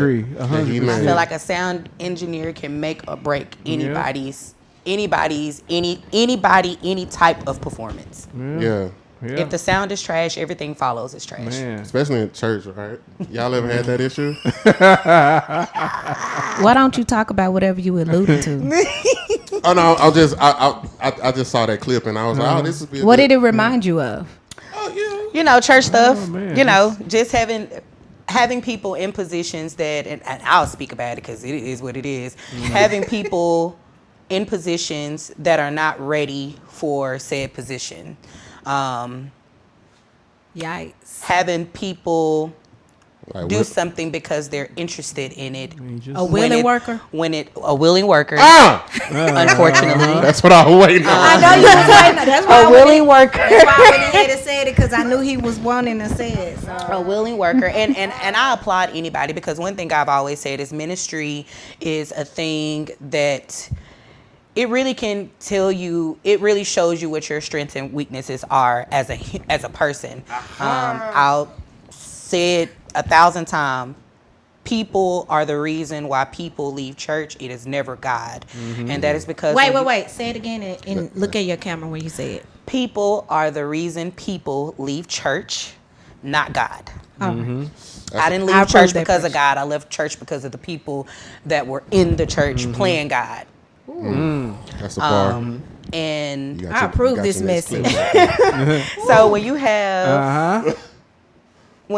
agree. 100%. I feel like a sound engineer can make or break anybody, any type of performance. Yeah. If the sound is trash, everything follows is trash. Man. Especially in church, right? Y'all ever had that issue? Why don't you talk about whatever you alluded to? Oh no, I just saw that clip and I was like, oh, this is. What did it remind you of? Oh Church stuff. Man. Just having people in positions that, and I'll speak about it because it is what it is. Having people in positions that are not ready for said position. Yikes. Having people Like do what? something because they're interested in it. A willing worker? A willing worker. Ah! Unfortunately. That's what I was waiting on. I know you was waiting. That's why A willing worker. That's why I went ahead and said it, because I knew he was wanting to say it. So. A willing worker. And I applaud anybody, because one thing I've always said is ministry is a thing that it really can tell you, it really shows you what your strengths and weaknesses are as a person. I'll say it 1,000 times. People are the reason why people leave church. It is never God. And that is because... Wait. Say it again and look at your camera when you say it. People are the reason people leave church, not God. All right. I didn't leave church because of God. I left church because of the people that were in the church playing God. That's the part. And I approve this message. so when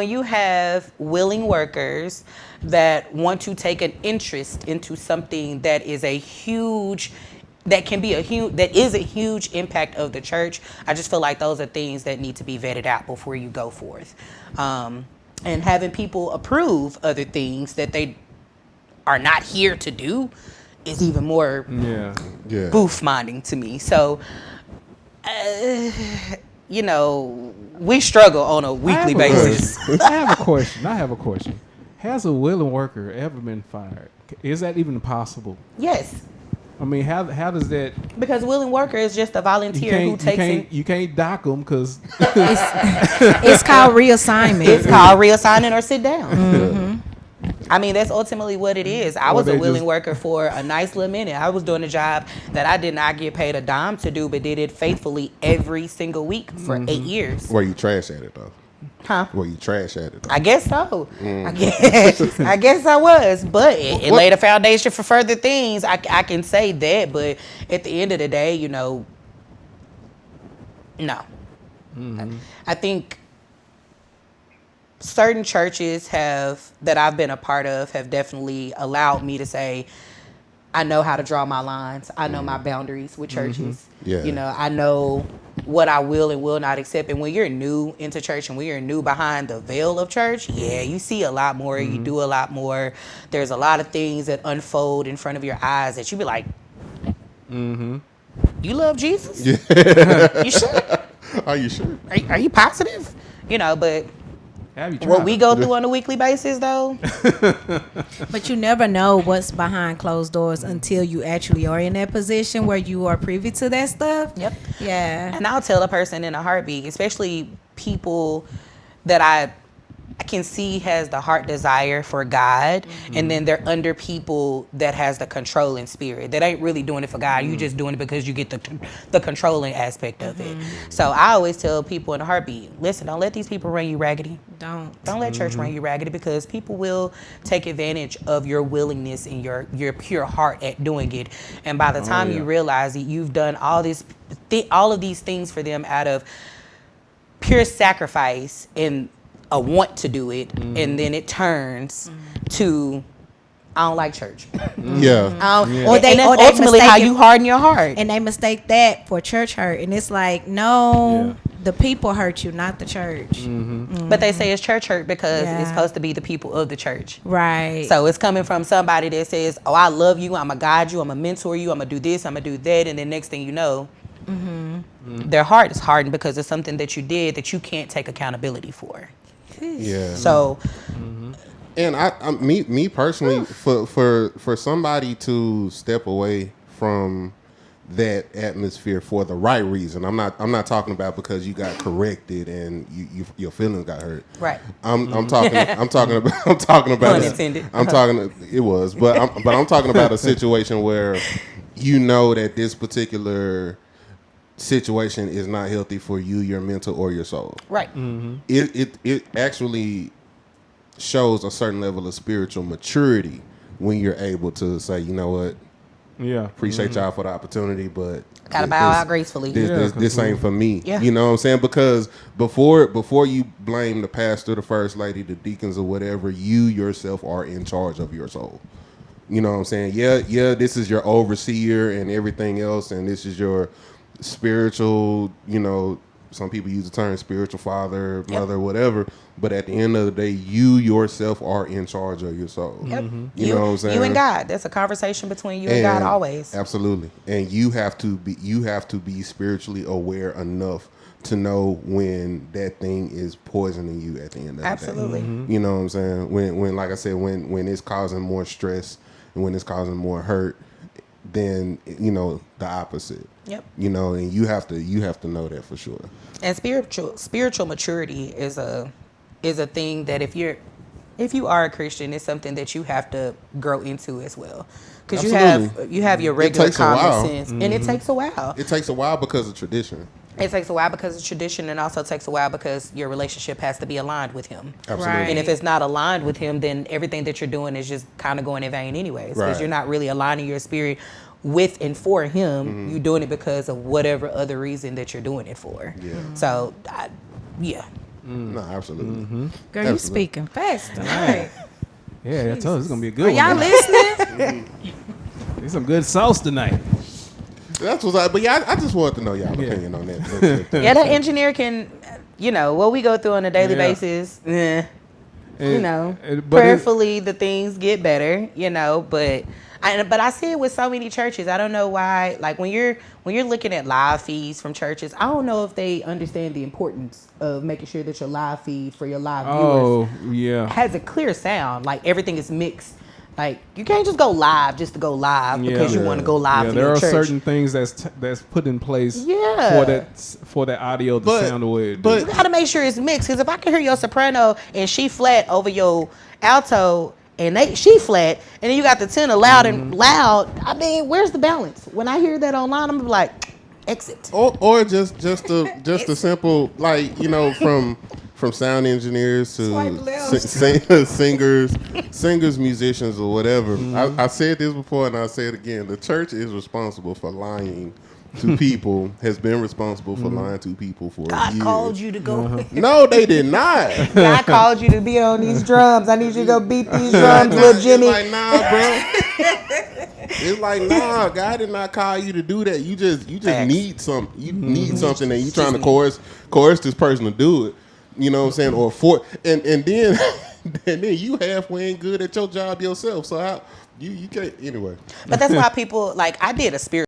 you have willing workers that want to take an interest into something that is a huge impact of the church, I just feel like those are things that need to be vetted out before you go forth. And having people approve other things that they are not here to do is even more boof-minding to me. So, we struggle on a weekly basis. I have a question. Has a willing worker ever been fired? Is that even possible? Yes. I mean, how does that? Because willing worker is just a volunteer who takes You can't dock them because It's called reassignment. It's called reassigning or sit down. I mean, that's ultimately what it is. I was a willing worker for a nice little minute. I was doing a job that I did not get paid a dime to do, but did it faithfully every single week for 8 years. Were you trash at it though? Huh? Were you trash at it though? I guess so. I guess I was, but it laid a foundation for further things. I can say that, but at the end of the day, no. I think certain churches that I've been a part of have definitely allowed me to say, I know how to draw my lines. I know my boundaries with churches. Yeah. I know what I will and will not accept. And when you're new into church and when you're new behind the veil of church, you see a lot more. You do a lot more. There's a lot of things that unfold in front of your eyes that you be like, you love Jesus? Yeah. You sure? Are you sure? Are you positive? But have you tried? what we go through on a weekly basis, though. But you never know what's behind closed doors until you actually are in that position where you are privy to that stuff. Yep. Yeah. And I'll tell a person in a heartbeat, especially people that I can see has the heart desire for God, and then they're under people that has the controlling spirit that ain't really doing it for God. You just doing it because you get the controlling aspect of it. So I always tell people in a heartbeat, listen, don't let these people run you raggedy. Don't let church run you raggedy, because people will take advantage of your willingness and your pure heart at doing it. And by the time you realize that you've done all of these things for them out of pure sacrifice and a want to do it, and then it turns to, I don't like church. Or they ultimately how you harden your heart. And they mistake that for church hurt. And it's like, no, the people hurt you, not the church. But they say it's church hurt because it's supposed to be the people of the church. Right. So it's coming from somebody that says, oh, I love you, I'm going to guide you, I'm going to mentor you, I'm going to do this, I'm going to do that. And then next thing you know, their heart is hardened because it's something that you did that you can't take accountability for. Yeah. So, and me personally, for somebody to step away from that atmosphere for the right reason. I'm not talking about because you got corrected and your feelings got hurt. Right. I'm talking about Unintended. I'm talking about a situation where you know that this particular situation is not healthy for you, your mental, or your soul. Right. It actually shows a certain level of spiritual maturity when you're able to say, you know what, appreciate y'all for the opportunity, but gotta bow out gracefully. This ain't for me. Yeah. You know what I'm saying? Because before you blame the pastor, the first lady, the deacons, or whatever, you yourself are in charge of your soul. You know what I'm saying? Yeah, this is your overseer and everything else, and this is your spiritual, some people use the term spiritual father, mother, whatever. But at the end of the day, you yourself are in charge of your soul. Yep. You know what I'm saying? You and God. That's a conversation between you and God always. Absolutely. And you have to be spiritually aware enough to know when that thing is poisoning you at the end of the day. Absolutely. You know what I'm saying? When like I said, when it's causing more stress and when it's causing more hurt, then the opposite. Yep. And you have to know that for sure. And spiritual maturity is a thing that if you are a Christian, it's something that you have to grow into as well. Because you have your regular common sense, and it takes a while. It takes a while because of tradition. It takes a while because of tradition, and also takes a while because your relationship has to be aligned with Him. Absolutely. Right. And if it's not aligned with Him, then everything that you're doing is just kind of going in vain anyways. Because you're not really aligning your spirit with and for Him. You're doing it because of whatever other reason that you're doing it for. Yeah. So, No, absolutely. Girl, you speaking fast tonight. Yeah, I told you it's gonna be a good Are one. y'all listening? There's some good sauce tonight. That's what's but I just wanted to know y'all opinion on that. Yeah, that engineer can, what we go through on a daily basis, prayerfully the things get better, but I see it with so many churches. I don't know why, like when you're looking at live feeds from churches, I don't know if they understand the importance of making sure that your live feed for your live viewers has a clear sound, like everything is mixed. Like you can't just go live just to go live because you want to go live for there your are church. certain things that's put in place for that audio to sound the way it But you got to make sure it's mixed, because if I can hear your soprano and she flat over your alto and she flat, and then you got the tenor loud and loud, I mean, where's the balance? When I hear that online, I'm like, exit. Or just a simple, like, from sound engineers to singers, musicians, or whatever. I said this before and I'll say it again. The church is responsible for lying to people, has been responsible for lying to people for God years. called you to go. No, they did not. God called you to be on these drums. I need you to go beat these drums, little Jimmy. It's like, nah, bro. It's like, nah, God did not call you to do that. You just need something. You need something, and you trying to coerce this person to do it. You know what I'm saying? And then and then you halfway ain't good at your job yourself. So how you can't anyway. But that's why people, like, I did a spiritual